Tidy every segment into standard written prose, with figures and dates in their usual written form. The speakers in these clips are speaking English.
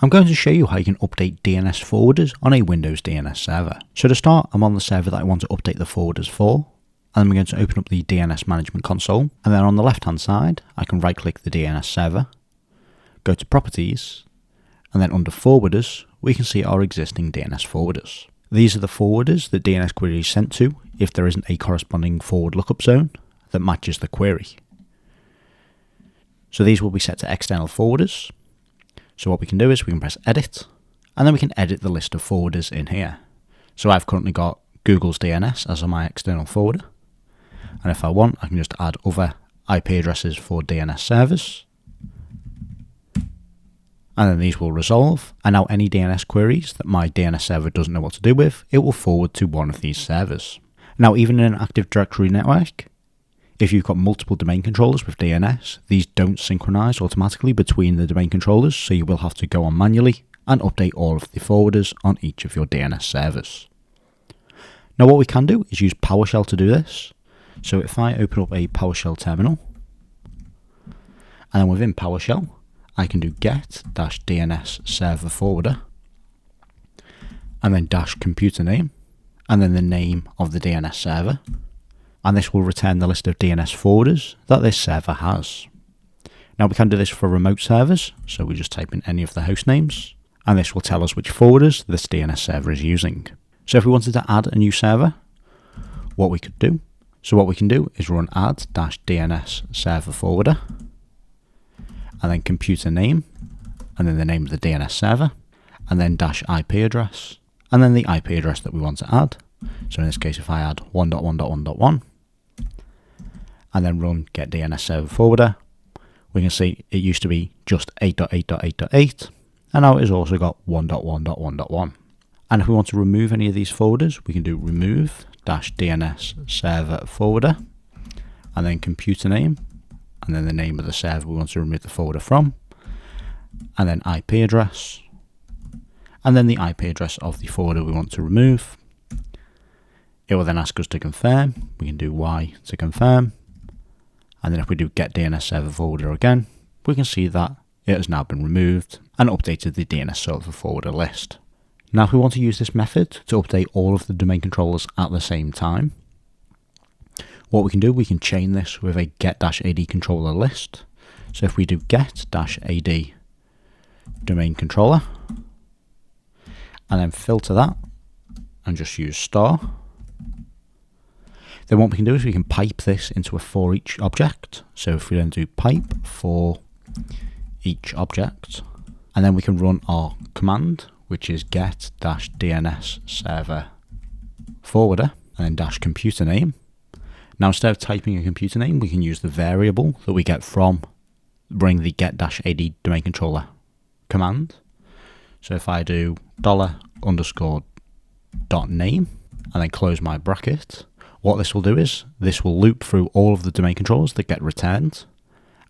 I'm going to show you how you can update DNS forwarders on a Windows DNS server. So to start, I'm on the server that I want to update the forwarders for, and I'm going to open up the DNS management console, and then on the left hand side, I can right click the DNS server, go to properties, and then under forwarders, we can see our existing DNS forwarders. These are the forwarders that DNS query is sent to if there isn't a corresponding forward lookup zone that matches the query. So these will be set to external forwarders. So what we can do is we can press edit, and then we can edit the list of forwarders in here. So I've currently got Google's DNS as my external forwarder. And if I want, I can just add other IP addresses for DNS servers. And then these will resolve. And now any DNS queries that my DNS server doesn't know what to do with, it will forward to one of these servers. Now, even in an Active Directory network, if you've got multiple domain controllers with DNS, these don't synchronize automatically between the domain controllers, so you will have to go on manually and update all of the forwarders on each of your DNS servers. Now what we can do is use PowerShell to do this. So if I open up a PowerShell terminal, and then within PowerShell, I can do get-DNS server forwarder, and then -computer name, and then the name of the DNS server. And this will return the list of DNS forwarders that this server has. Now we can do this for remote servers, so we just type in any of the host names, and this will tell us which forwarders this DNS server is using. So if we wanted to add a new server, what we can do is run add-DNS server forwarder, and then computer name, and then the name of the DNS server, and then -IP address, and then the IP address that we want to add. So in this case, if I add 1.1.1.1, and then run get DNS server forwarder, we can see it used to be just 8.8.8.8, and now it has also got 1.1.1.1. And if we want to remove any of these forwarders, we can do remove-DNS server forwarder, and then computer name, and then the name of the server we want to remove the forwarder from, and then IP address, and then the IP address of the forwarder we want to remove. It will then ask us to confirm. We can do Y to confirm. And then if we do get DNS server forwarder again, we can see that it has now been removed and updated the DNS server forwarder list. Now if we want to use this method to update all of the domain controllers at the same time, what we can do, we can chain this with a get-AD controller list. So if we do get-AD domain controller, and then filter that, and just use star, then what we can do is we can pipe this into a for each object. So if we then do pipe for each object, and then we can run our command, which is get-DNS server forwarder, and then -computer name. Now instead of typing a computer name, we can use the variable that we get from running the get-AD domain controller command. So if I do $_.name, and then close my bracket, what this will do is, this will loop through all of the domain controllers that get returned,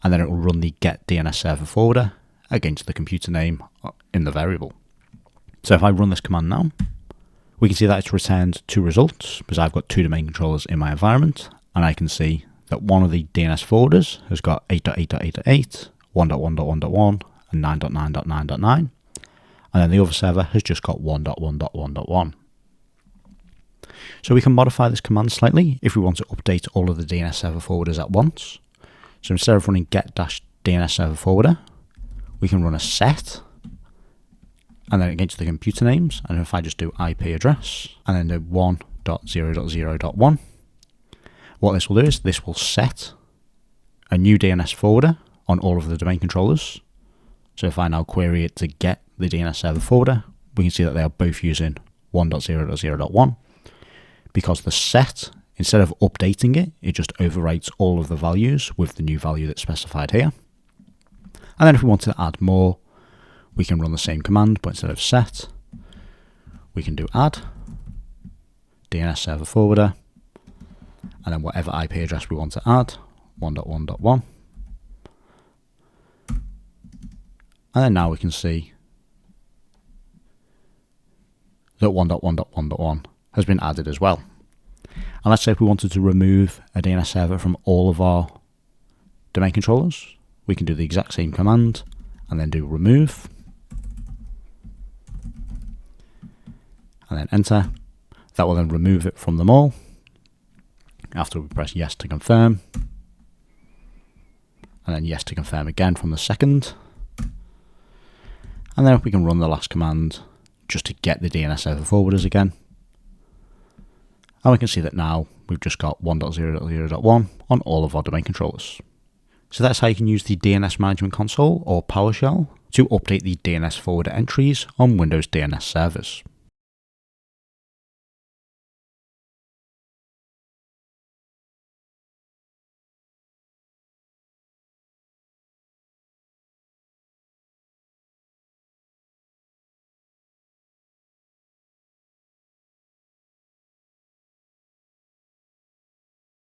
and then it will run the get DNS server forwarder against the computer name in the variable. So if I run this command now, we can see that it's returned two results, because I've got two domain controllers in my environment, and I can see that one of the DNS forwarders has got 8.8.8.8, 1.1.1.1, and 9.9.9.9, and then the other server has just got 1.1.1.1. So we can modify this command slightly if we want to update all of the DNS server forwarders at once. So instead of running get-DNS server forwarder, we can run a set, and then against the computer names, and if I just do IP address, and then do 1.0.0.1, what this will do is this will set a new DNS forwarder on all of the domain controllers. So if I now query it to get the DNS server forwarder, we can see that they are both using 1.0.0.1. Because the set, instead of updating it, it just overwrites all of the values with the new value that's specified here. And then if we want to add more, we can run the same command, but instead of set, we can do add DNS server forwarder, and then whatever IP address we want to add, 1.1.1. And then now we can see that 1.1.1.1 has been added as well. And let's say if we wanted to remove a DNS server from all of our domain controllers, we can do the exact same command and then do remove and then enter. That will then remove it from them all. After we press yes to confirm, and then yes to confirm again from the second. And then we can run the last command just to get the DNS server forwarders again. And we can see that now we've just got 1.0.0.1 on all of our domain controllers. So that's how you can use the DNS Management Console or PowerShell to update the DNS forwarder entries on Windows DNS servers.